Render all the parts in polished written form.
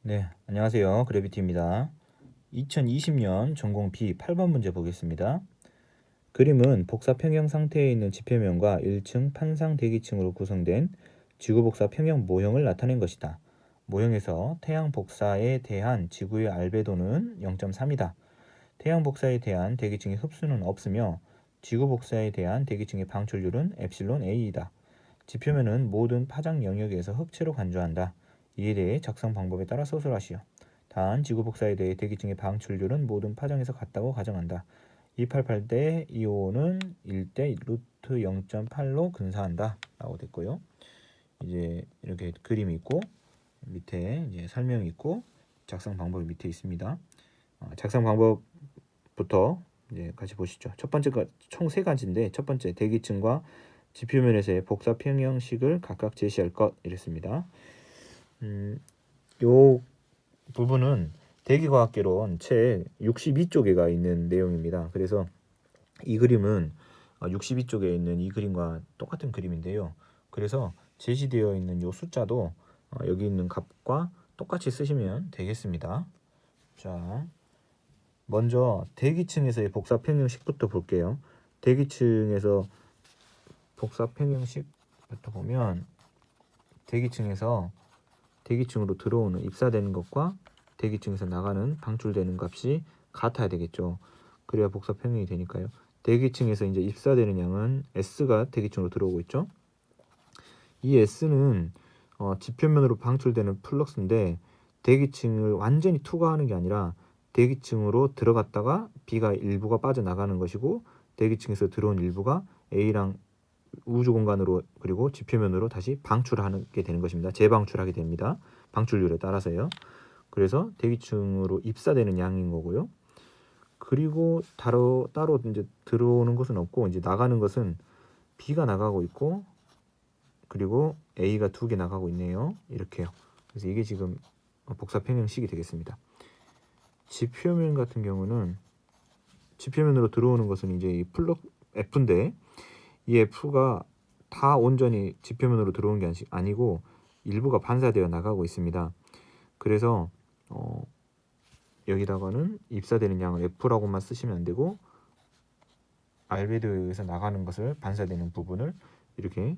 네, 안녕하세요. 그래비티입니다. 2020년 전공 B 8번 문제 보겠습니다. 그림은 복사 평형 상태에 있는 지표면과 1층 판상 대기층으로 구성된 지구 복사 평형 모형을 나타낸 것이다. 모형에서 태양 복사에 대한 지구의 알베도는 0.3이다. 태양 복사에 대한 대기층의 흡수는 없으며 지구 복사에 대한 대기층의 방출률은 엡실론 A이다. 지표면은 모든 파장 영역에서 흑채로 간주한다. 이에 대해 작성 방법에 따라 소설하시오. 단 지구 복사에 대해 대기층의 방출률은 모든 파장에서 같다고 가정한다. 288대 255는 1대 루트 0.8로 근사한다. 라고 됐고요. 이제 이렇게 그림이 있고 밑에 이제 설명이 있고 작성 방법이 밑에 있습니다. 작성 방법부터 이제 같이 보시죠. 첫 번째가 총 세 가지인데 첫 번째 대기층과 지표면에서의 복사 평형식을 각각 제시할 것 이랬습니다. 요 부분은 대기과학개론 책 62쪽에가 있는 내용입니다. 그래서 이 그림은 62쪽에 있는 이 그림과 똑같은 그림인데요. 그래서 제시되어 있는 요 숫자도 여기 있는 값과 똑같이 쓰시면 되겠습니다. 자, 먼저 대기층에서의 복사 평형식부터 볼게요. 대기층에서 복사 평형식부터 보면 대기층에서 대기층으로 들어오는 입사되는 것과 대기층에서 나가는 방출되는 값이 같아야 되겠죠. 그래야 복사 평형이 되니까요. 대기층에서 이제 입사되는 양은 S가 대기층으로 들어오고 있죠. 이 S는 지표면으로 방출되는 플럭스인데 대기층을 완전히 투과하는 게 아니라 대기층으로 들어갔다가 B가 일부가 빠져나가는 것이고 대기층에서 들어온 일부가 A랑 우주 공간으로 그리고 지표면으로 다시 방출하게 되는 것입니다. 재방출하게 됩니다. 방출률에 따라서요. 그래서 대기층으로 입사되는 양인 거고요. 그리고 따로 이제 들어오는 것은 없고 이제 나가는 것은 B가 나가고 있고 그리고 A가 2개 나가고 있네요. 이렇게요. 그래서 이게 지금 복사 평형식이 되겠습니다. 지표면 같은 경우는 지표면으로 들어오는 것은 이제 이 플럭 F인데 이 F가 다 온전히 지표면으로 들어오는 게 아니고 일부가 반사되어 나가고 있습니다. 그래서 여기다가는 입사되는 양을 F라고만 쓰시면 안 되고 알베도에서 나가는 것을 반사되는 부분을 이렇게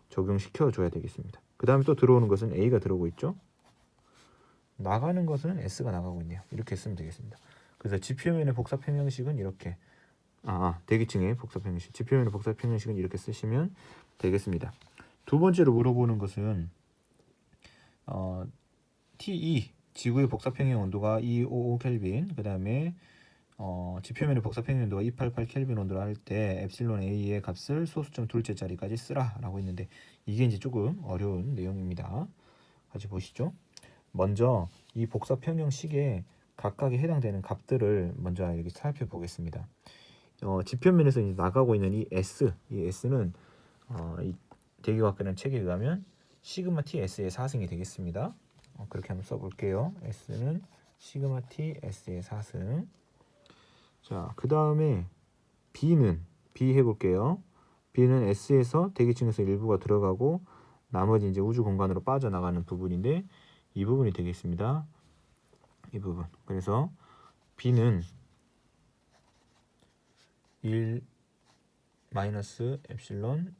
적용시켜 줘야 되겠습니다. 그 다음에 또 들어오는 것은 A가 들어오고 있죠. 나가는 것은 S가 나가고 있네요. 이렇게 쓰면 되겠습니다. 그래서 지표면의 복사 평형식은 이렇게 대기층의 복사 평형식, 지표면의 복사 평형식은 이렇게 쓰시면 되겠습니다. 두 번째로 물어보는 것은 T2 지구의 복사 평형 온도가 255 켈빈, 그 다음에 지표면의 복사 평형 온도가 288 켈빈 온도로 할 때 엡실론 A의 값을 소수점 둘째 자리까지 쓰라라고 했는데 이게 이제 조금 어려운 내용입니다. 같이 보시죠. 먼저 이 복사 평형식에 각각에 해당되는 값들을 먼저 이렇게 살펴보겠습니다. 지표면에서 이제 나가고 있는 이 S는 이 대기과학개론 책에 의하면 시그마 T S의 4승이 되겠습니다. 그렇게 한번 써볼게요. S는 시그마 T S의 4승. 자, 그 다음에 B 해볼게요. B는 S에서 대기층에서 일부가 들어가고 나머지 이제 우주 공간으로 빠져나가는 부분인데 이 부분이 되겠습니다. 이 부분. 그래서 B는 1 마이너스 엡실론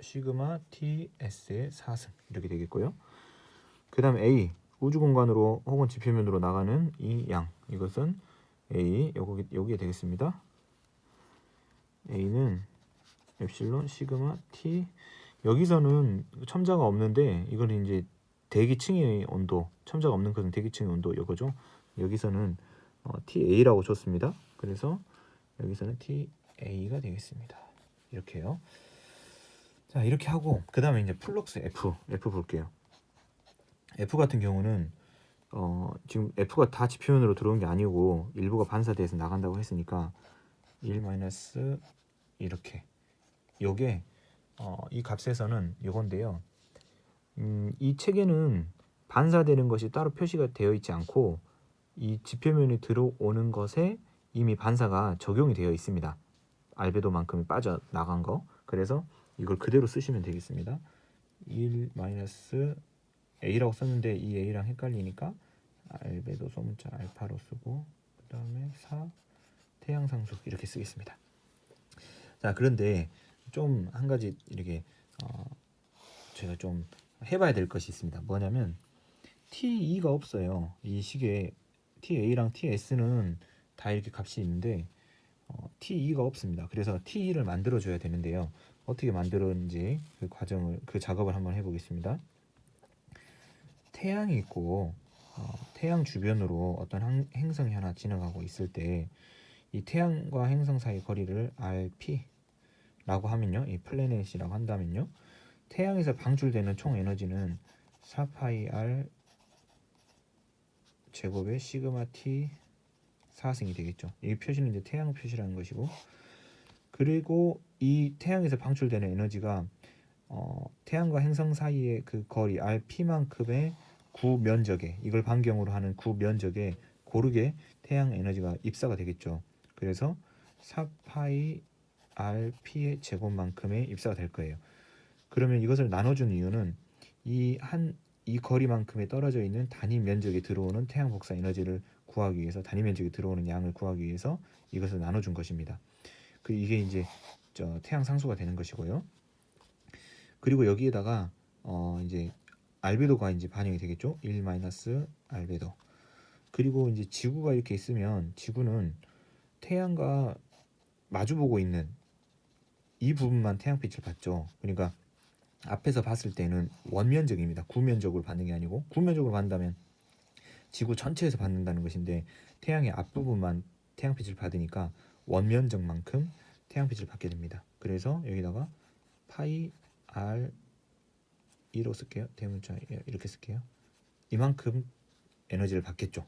시그마 TS의 4승 이렇게 되겠고요. 그 다음 A 우주 공간으로 혹은 지표면으로 나가는 이 양 이것은 A 여기에 되겠습니다. A는 엡실론 시그마 T 여기서는 첨자가 없는데 이거는 이제 대기층의 온도 첨자가 없는 것은 대기층의 온도 이거죠. 여기서는 TA라고 줬습니다. 그래서 여기서는 TA가 되겠습니다. 이렇게요. 자 이렇게 하고 그 다음에 이제 플럭스 F 볼게요. F 같은 경우는 지금 F가 다 지표면으로 들어온 게 아니고 일부가 반사돼서 나간다고 했으니까 1 마이너스 이렇게 요게 이 값에서는 요건데요. 이 책에는 반사되는 것이 따로 표시가 되어 있지 않고 이 지표면이 들어오는 것에 이미 반사가 적용이 되어 있습니다. 알베도만큼이 빠져나간 거. 그래서 이걸 그대로 쓰시면 되겠습니다. 1 마이너스 A라고 썼는데 이 A랑 헷갈리니까 알베도 소문자 알파로 쓰고 그 다음에 4 태양상수 이렇게 쓰겠습니다. 자, 그런데 좀 한 가지 이렇게 제가 좀 해봐야 될 것이 있습니다. 뭐냐면 T2가 없어요. 이 식에 TA랑 TS는 다 이렇게 값이 있는데 T2가 없습니다. 그래서 T2를 만들어 줘야 되는데요. 어떻게 만들었는지 그 작업을 한번 해보겠습니다. 태양이 있고 태양 주변으로 어떤 행성이 하나 지나가고 있을 때 이 태양과 행성 사이 거리를 RP라고 하면요, 이 플래닛이라고 한다면요, 태양에서 방출되는 총 에너지는 4파이 R 제곱의 시그마 T 4승이 되겠죠. 이 표시는 이제 태양 표시라는 것이고, 그리고 이 태양에서 방출되는 에너지가 태양과 행성 사이의 그 거리 RP만큼의 구면적에, 이걸 반경으로 하는 구면적에 고르게 태양 에너지가 입사가 되겠죠. 그래서 4파이 RP의 제곱만큼의 입사가 될 거예요. 그러면 이것을 나눠준 이유는 이 거리만큼에 떨어져 있는 단위 면적에 들어오는 태양 복사 에너지를 구하기 위해서, 단위 면적에 들어오는 양을 구하기 위해서 이것을 나눠준 것입니다. 이게 이제 태양 상수가 되는 것이고요. 그리고 여기에다가 이제 알베도가 이제 반영이 되겠죠. 1 마이너스 알베도. 그리고 이제 지구가 이렇게 있으면 지구는 태양과 마주보고 있는 이 부분만 태양빛을 받죠. 그러니까 앞에서 봤을 때는 원면적입니다. 구면적으로 받는 게 아니고, 구면적으로 받는다면 지구 전체에서 받는다는 것인데 태양의 앞부분만 태양빛을 받으니까 원면적만큼 태양빛을 받게 됩니다. 그래서 여기다가 파이 R2로 쓸게요. 대문자 이렇게 쓸게요. 이만큼 에너지를 받겠죠.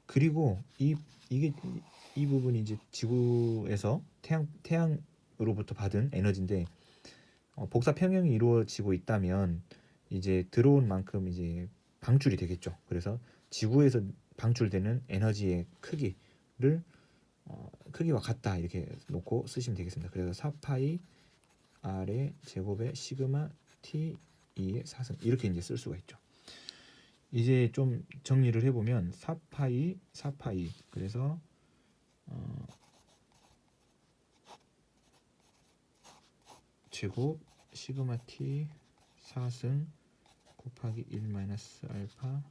그리고 이 부분이 이제 지구에서 태양으로부터 받은 에너지인데 복사 평형이 이루어지고 있다면 이제 들어온 만큼 이제 방출이 되겠죠. 그래서 지구에서 방출되는 에너지의 크기와 같다 이렇게 놓고 쓰시면 되겠습니다. 그래서 4파이 R의 제곱의 시그마 T 2의 4승 이렇게 이제 쓸 수가 있죠. 이제 좀 정리를 해보면 4파이 그래서 제곱 시그마 T 4승 곱하기 1 마이너스 알파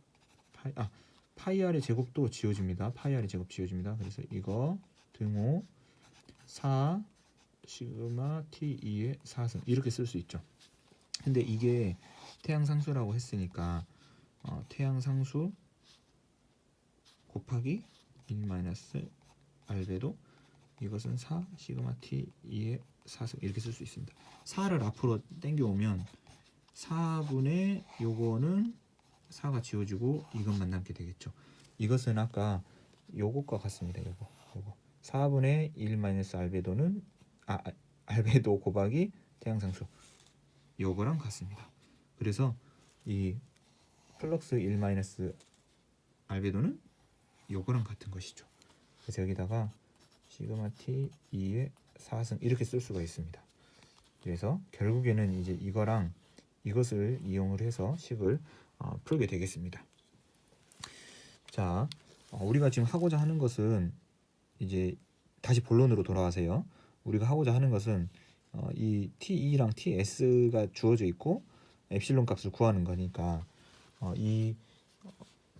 파이 R의 제곱도 지워집니다. 파이 R의 제곱 지워집니다. 그래서 이거 등호 4 시그마 T2의 4승 이렇게 쓸 수 있죠. 근데 이게 태양상수라고 했으니까 태양상수 곱하기 1 마이너스 알베도 이것은 4 시그마 T2의 4승 이렇게 쓸 수 있습니다. 4를 앞으로 당겨오면 4분의 요거는 4가 지워지고 이것만 남게 되겠죠. 이것은 아까 요것과 같습니다. 요거 4분의 1 마이너스 알베도는 알베도 곱하기 태양상수 요거랑 같습니다. 그래서 이 플럭스 1 마이너스 알베도는 요거랑 같은 것이죠. 그래서 여기다가 시그마 T 2의 4승 이렇게 쓸 수가 있습니다. 그래서 결국에는 이제 이것을 이용을 해서 식을 풀게 되겠습니다. 자, 우리가 지금 하고자 하는 것은 이제 다시 본론으로 돌아가세요. 우리가 하고자 하는 것은 이 T2랑 TS가 주어져 있고 엡실론 값을 구하는 거니까 이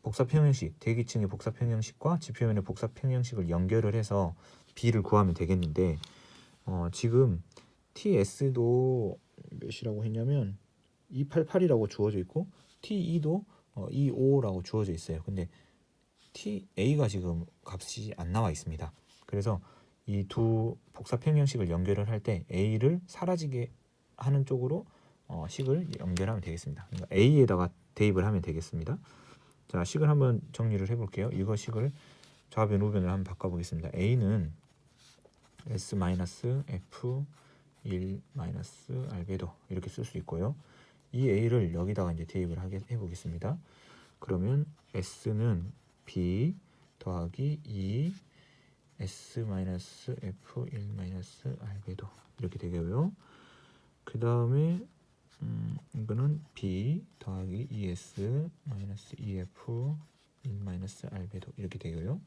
복사평형식, 대기층의 복사평형식과 지표면의 복사평형식을 연결을 해서 B를 구하면 되겠는데 지금 TS도 몇이라고 했냐면 288이라고 주어져 있고 T2도 25라고 주어져 있어요. 근데 TA가 지금 값이 안 나와 있습니다. 그래서 이 두 복사평형식을 연결을 할 때 A를 사라지게 하는 쪽으로 식을 연결하면 되겠습니다. 그러니까 A에다가 대입을 하면 되겠습니다. 자, 식을 한번 정리를 해볼게요. 이거 식을 좌변 우변을 한번 바꿔보겠습니다. A는 S-F 1 마이너스 알베도 이렇게 쓸 수 있고요. 이 A를 여기다가 이제 대입을 해보겠습니다. 그러면 S는 B 더하기 2 S-F 1 마이너스 알베도 이렇게 되고요. 그 다음에 이거는 B 더하기 ES 마이너스 EF 1 마이너스 알베도 이렇게 되고요.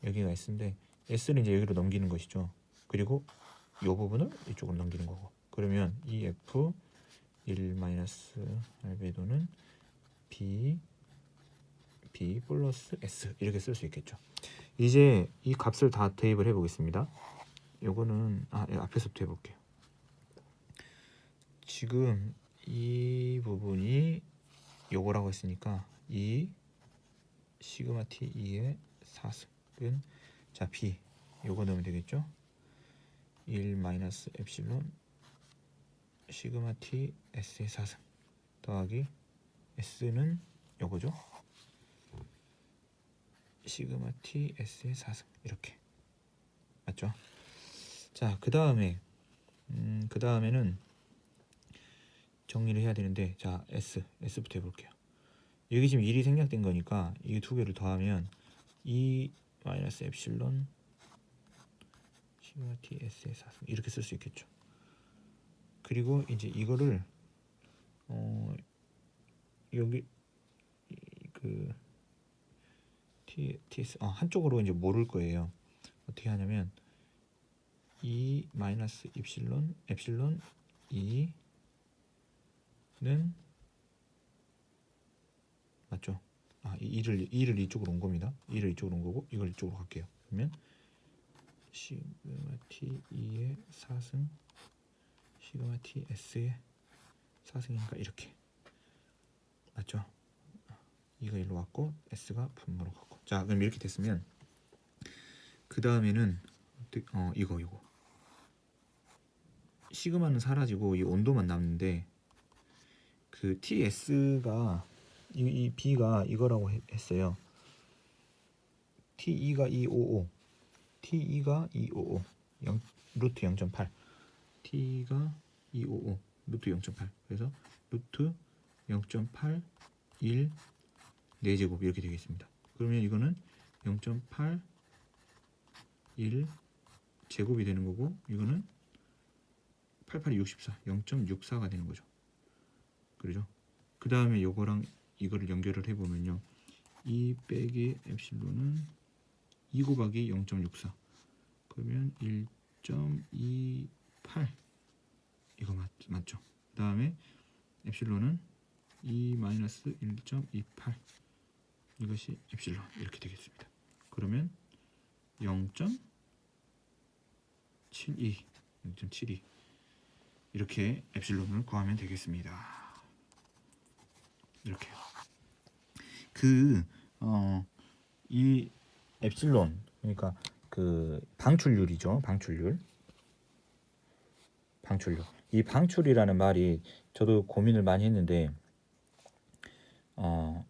여기가 S인데 S를 이제 여기로 넘기는 것이죠. 그리고 이 부분을 이쪽으로 넘기는 거고. 그러면 EF 1 마이너스 알베도는 B 플러스 S 이렇게 쓸 수 있겠죠. 이제 이 값을 다 대입을 해보겠습니다. 요거는 앞에서부터 해볼게요. 지금 이 부분이 요거라고 했으니까 이 시그마 t 2의 4승은 자 b 요거 넣으면 되겠죠. 1 마이너스 엡실론 시그마 t s의 4승 더하기 s는 요거죠. 시그마 t s의 4승 이렇게 맞죠? 자, 그 다음에는 정리를 해야 되는데, 자, s부터 해볼게요. 여기 지금 1이 생략된 거니까 이 두 개를 더하면 2 마이너스 엡실론 시그마 t s의 4승 이렇게 쓸 수 있겠죠. 그리고 이제 이거를 여기 그 ts 한쪽으로 이제 모를 거예요. 어떻게 하냐면 2 마이너스 엡실론 2는 맞죠? 이 2를 이쪽으로 온 겁니다. 2를 이쪽으로 온 거고 이걸 이쪽으로 갈게요. 그러면 시그마 t 2의 4승 시그마 t s의 4승이니까 이렇게 맞죠? 이가 일로 왔고 s가 분모로 갔고. 자, 그럼 이렇게 됐으면 그 다음에는 이거 시그마는 사라지고 이 온도만 남는데 그 ts가 이 b가 이거라고 했어요. t2가 255 t2가 255 루트 0.8 t가 255 루트 0.8 그래서 루트 0.8 1 4제곱 이렇게 되겠습니다. 그러면 이거는 0.8 1 제곱이 되는 거고 이거는 88이 64 0.64가 되는 거죠. 그러죠? 그 다음에 요거랑 이거를 연결을 해보면요, 2 빼기 엡실론은 2 곱하기 0.64 그러면 1.28 이거 맞죠? 그 다음에 엡실론은 2 마이너스 1.28 이것이 엡실론 이렇게 되겠습니다. 그러면 0.72 이렇게 엡실론을 구하면 되겠습니다. 이렇게요. 이 엡실론 그러니까 그 방출률이죠. 방출률. 이 방출이라는 말이 저도 고민을 많이 했는데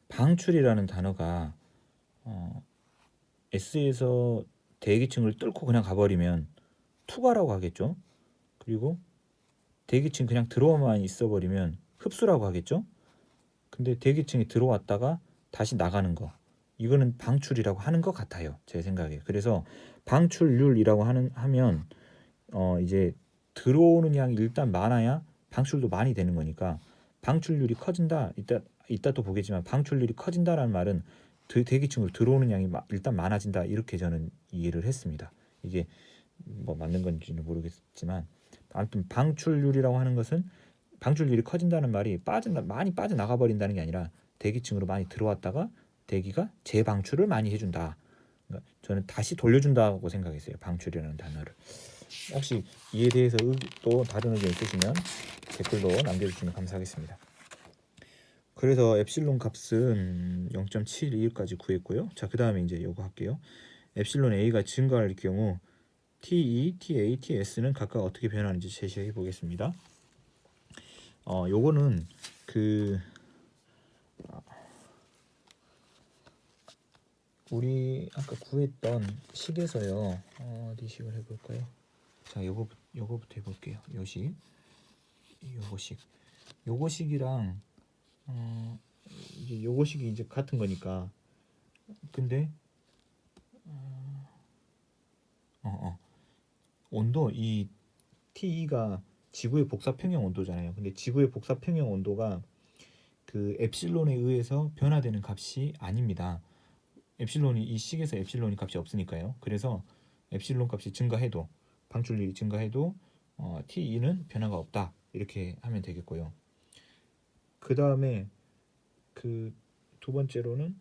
방출이라는 단어가 S에서 대기층을 뚫고 그냥 가버리면 투과라고 하겠죠. 그리고 대기층 그냥 들어와만 있어버리면 흡수라고 하겠죠. 근데 대기층이 들어왔다가 다시 나가는 거 이거는 방출이라고 하는 것 같아요. 제 생각에. 그래서 방출률이라고 하면 이제 들어오는 양이 일단 많아야 방출도 많이 되는 거니까 방출률이 커진다. 이따 또 보겠지만 방출률이 커진다라는 말은 대기층으로 들어오는 양이 일단 많아진다 이렇게 저는 이해를 했습니다. 이게 뭐 맞는 건지는 모르겠지만 아무튼 방출률이라고 하는 것은 방출률이 커진다는 말이 많이 빠져나가 버린다는 게 아니라 대기층으로 많이 들어왔다가 대기가 재방출을 많이 해준다. 그러니까 저는 다시 돌려준다고 생각했어요. 방출이라는 단어를. 혹시 이에 대해서 또 다른 의견 있으시면 댓글로 남겨주시면 감사하겠습니다. 그래서 엡실론 값은 0.72까지 구했고요. 자, 그 다음에 이제 요거 할게요. 엡실론 A가 증가할 경우 T2, TA, TS는 각각 어떻게 변하는지 제시해 보겠습니다. 요거는 우리 아까 구했던 식에서요. 어디 식을 해볼까요? 자, 요거부터 해볼게요. 요거식이랑 이제 요거식이 이제 같은 거니까. 근데 온도 이 T가 지구의 복사평형 온도잖아요. 근데 지구의 복사평형 온도가 그 엡실론에 의해서 변화되는 값이 아닙니다. 엡실론이 이 식에서 엡실론이 값이 없으니까요. 그래서 엡실론 값이 증가해도 방출률이 증가해도 T2는 변화가 없다. 이렇게 하면 되겠고요. 그 다음에 그 두 번째로는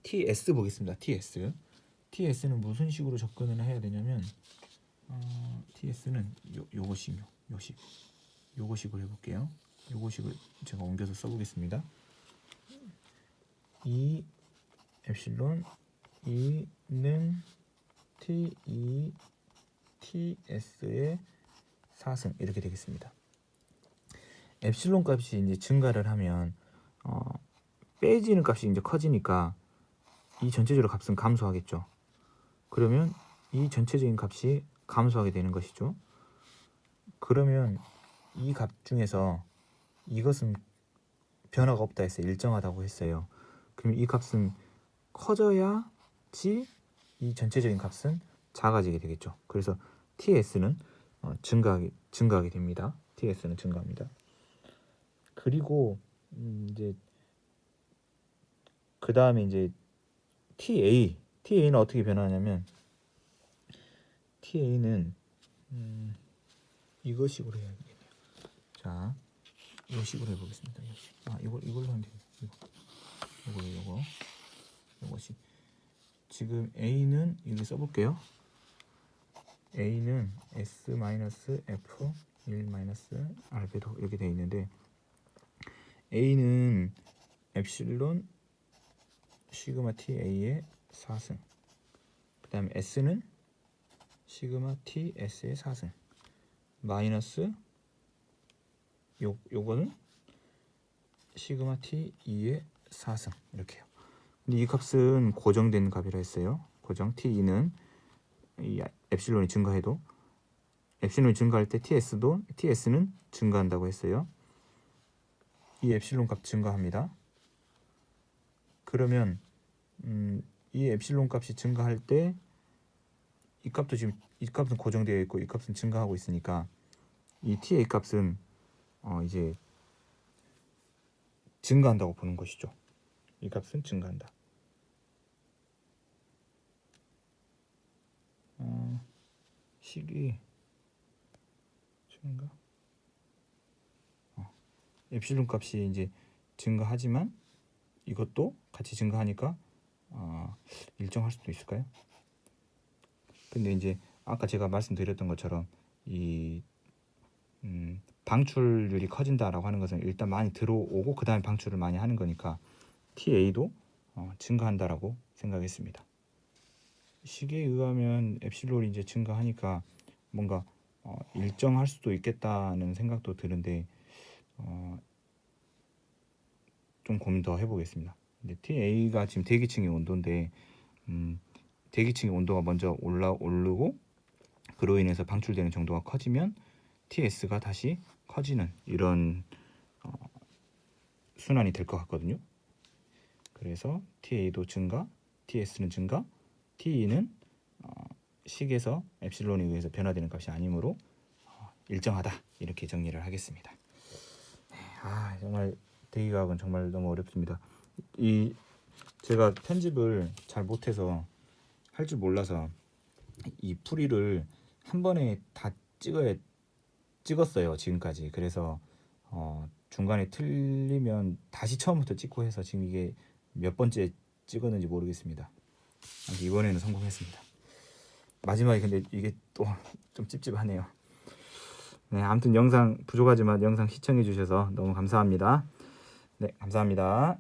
TS 보겠습니다. TS는 무슨 식으로 접근을 해야 되냐면 TS는 요거식으로 해볼게요. 요거식을 제가 옮겨서 써보겠습니다. 이 엡실론 2는 T2 TS의 4승 이렇게 되겠습니다. 엡실론 값이 이제 증가를 하면 빼지는 값이 이제 커지니까 이 전체적으로 값은 감소하겠죠. 그러면 이 전체적인 값이 감소하게 되는 것이죠. 그러면 이 값 중에서 이것은 변화가 없다 했어요. 일정하다고 했어요. 그럼 이 값은 커져야지 이 전체적인 값은 작아지게 되겠죠. 그래서 TS는 증가하게 됩니다. TS는 증가합니다. 그리고 이제 그 다음에 이제 TA는 어떻게 변하냐면 TA는 이것식으로 해야겠네요. 자, 이 식으로 해보겠습니다. 이걸로 하면 돼요. 요것이 지금 A는 여기 써볼게요. A는 S-F 1-R배도 이렇게 되어 있는데 A는 엡실론 시그마 TA의 4승, 그 다음에 S는 시그마 TS의 4승 마이너스 요거는 시그마 T2의 4승 이렇게요. 근데 이 값은 고정된 값이라 했어요. 고정 T2는 이 엡실론이 증가해도 엡실론이 증가할 때 TS는 증가한다고 했어요. 이 엡실론 값 증가합니다. 그러면 이 엡실론 값이 증가할 때 이 값은 고정되어 있고 이 값은 증가하고 있으니까 이 TA 값은 이제 증가한다고 보는 것이죠. 이 값은 증가한다. 식이 증가. 엡실론 값이 이제 증가하지만 이것도 같이 증가하니까 일정할 수도 있을까요? 근데 이제 아까 제가 말씀드렸던 것처럼 이 방출률이 커진다라고 하는 것은 일단 많이 들어오고 그 다음에 방출을 많이 하는 거니까 TA도 증가한다라고 생각했습니다. 식에 의하면 엡실론이 이제 증가하니까 뭔가 일정할 수도 있겠다는 생각도 드는데 좀 고민 더 해보겠습니다. 근데 TA가 지금 대기층의 온도인데 대기층의 온도가 먼저 오르고 그로 인해서 방출되는 정도가 커지면 TS가 다시 커지는 이런 순환이 될 것 같거든요. 그래서 TA도 증가, TS는 증가, TE는 식에서 엡실론에 의해서 변화되는 값이 아니므로 일정하다 이렇게 정리를 하겠습니다. 정말 대기과학은 정말 너무 어렵습니다. 제가 편집을 잘 못해서 할 줄 몰라서 이 풀이를 한 번에 다 찍었어요 지금까지. 그래서 중간에 틀리면 다시 처음부터 찍고 해서 지금 이게 몇 번째 찍었는지 모르겠습니다. 이번에는 성공했습니다. 마지막에 근데 이게 또 좀 찝찝하네요. 네, 아무튼 영상 부족하지만 영상 시청해 주셔서 너무 감사합니다. 네, 감사합니다.